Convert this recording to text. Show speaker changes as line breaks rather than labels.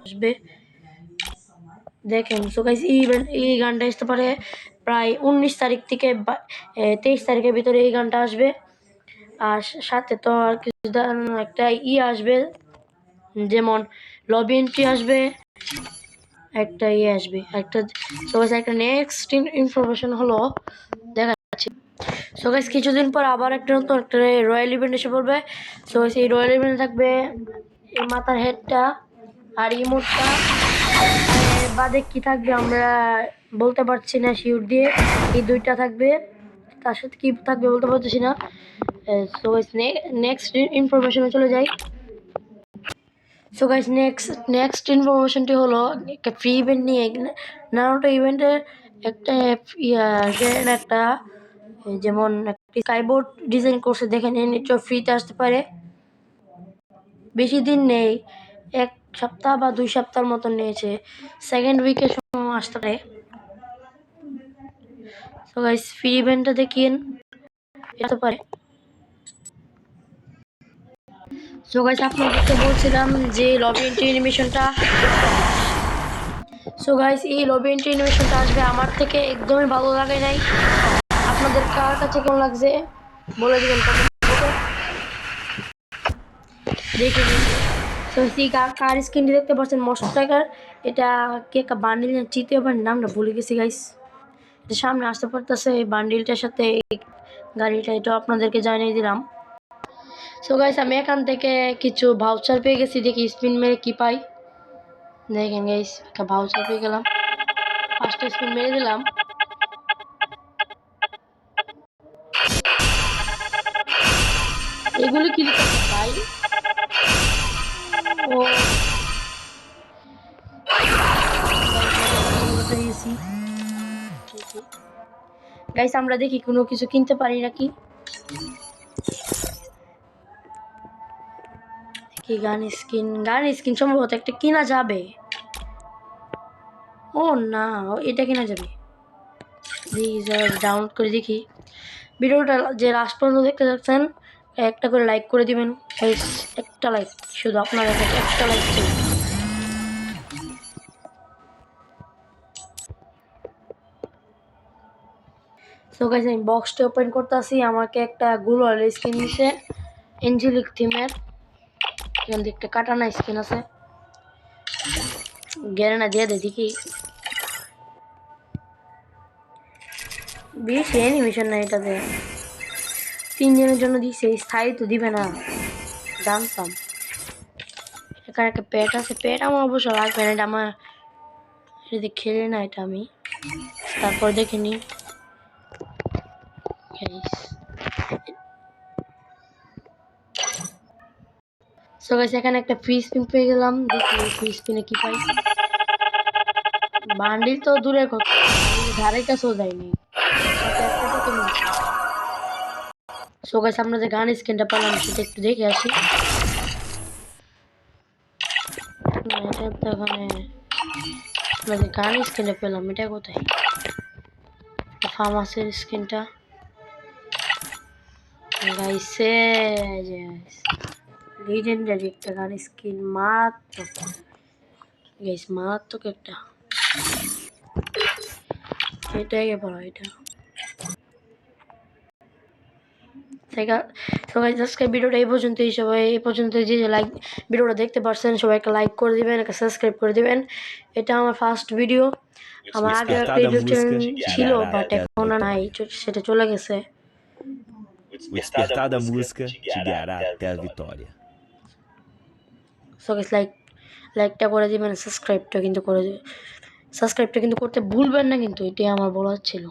আসবে দেখেন। So guys এই গানটা আসতে পারে প্রায় 19 তারিখ থেকে 23 তারিখের ভিতরে এই গানটা আসবে। আর সাথে তো আর কিছু একটা আসবে, যেমন লবি এন্ট্রি আসবে, একটা আসবে একটা। সো গাইস একটা নেক্সট ইনফরমেশন হলো দেখাচ্ছি। সো গাইস কিছুদিন পর আবার একটা নতুন একটা রয়্যাল ইভেন্ট এসে পড়বে। সো সেই রয়্যাল ইভেন্ট থাকবে এই মাথার হেডটা আর ইমোটটা, বাদে কি থাকবে আমরা বলতে পারছি না শিওর দিয়ে। এই দুইটা থাকবে, তার সাথে কি থাকবে বলতে পারতেছি না। সো গাইস নেক্সট ইনফরমেশনে চলে যাই। সো গাইস নেক্সট ইনফরমেশনটি হলো একটা ফ্রি ইভেন্ট নিয়ে। নারুটো ইভেন্টের একটা একটা যেমন স্কাইবোর্ড ডিজাইন করছে, দেখেন নিশ্চয় ফ্রিতে আসতে পারে। বেশি দিন নেই, 1 সপ্তাহ বা 2 সপ্তাহের মতো নিয়েছে, সেকেন্ড উইকের সময় আসতে পারে। সো গাইস ফ্রি ইভেন্টটা দেখিয়েন আসতে পারে। সো গাইস আপনাদেরকে বলছিলাম যে লবি এন্ট্রি অ্যানিমেশনটা, সো গাইস এই লবি এন্ট্রি অ্যানিমেশনটা আসবে, আমার থেকে একদমই ভালো লাগে নাই। আপনাদের কার কাছে কেমন লাগছে বলে দিবেন দেখে নিন। সো সেই কার স্ক্রিনটি দেখতে পাচ্ছেন মোস্ট টাকার, এটা কি একটা বান্ডিল, তৃতীয়বার নামটা ভুলে গেছি গাইস। এটা সামনে আসতে পারতেছে এই বান্ডিলটার সাথে এই গাড়িটা, এটা আপনাদেরকে জানিয়ে দিলাম। সো গাইস আমি এখান থেকে কিছু ভাউচার পেয়ে গেছি, দেখি স্পিন মেরে কি পাই। দেখেন গাইস একটা ভাউচার পেয়ে গেলাম, 5টা স্পিন মেরে দিলাম। এগুলো কি লিখেছে ভাই? ও গাইস আমরা দেখি কোনো কিছু কিনতে পারি নাকি। কি গান স্কিন সম্ভবত একটা কিনা যাবে। ও না, এটা কিনা যাবে। ডাউনলোড করে দেখি। ভিডিওটা যে লাস্ট পর্যন্ত দেখতে যাচ্ছেন একটা করে লাইক করে দিবেন। একটা লাইক, শুধু আপনার একটা লাইক চাই। সো গাইস আমি বক্সটা ওপেন করতেছি, আমাকে একটা গ্লোয়াল স্কিন দিছে এঞ্জেলিক থিমের। এখানে একটা কাটানা স্কিন আছে, গ্যারেনা দিয়ে দে দেখি। বেশি অ্যানিমেশন না এটাতে, 3 দিনের জন্য দিছে, স্থায়ী তো দিবে না জানতাম। এখানে একটা প্যাট আছে, প্যাট আমার অবশ্য লাগবে না, এটা আমার এটা খেলে না, এটা আমি তারপর দেখে নিই। সো গাইস এখানে একটা ফ্রি স্পিন পেয়ে গেলাম, দেখি ফ্রি স্পিনে কি পাই। বান্ডিল তো দূরের কথা, ধারে কাছেও যায়নি। সো গাইস আমরা যে গান স্কিনটা পেলাম সেটা একটু দেখে আসি। এটা তো এখানে আমরা যে গান স্কিনটা পেলাম এটা কোথায়? ফার্মাসির স্কিনটা গাইছে, লিজেন্ডারি একটা গান স্কিন, মারাত্মক গাইস, মারাত্মক একটা। এটাই বলো এটা। সবাই আজকে ভিডিওটা এই পর্যন্তই। সবাই এই পর্যন্ত যে লাইক ভিডিওটা দেখতে পারছেন সবাই একটা লাইক করে দিবেন, একটা সাবস্ক্রাইব করে দিবেন। এটা আমার ফার্স্ট ভিডিও। আমার আগে একটা ইউটিউব চ্যানেল ছিল বাট এখন নাই, সেটা চলে গেছে।
O despertar da música te guiará até a vitória.
So guys লাইকটা করে দিবেন, সাবস্ক্রাইবটা কিন্তু করতে ভুলবেন না কিন্তু, এটাই আমার বলার ছিল।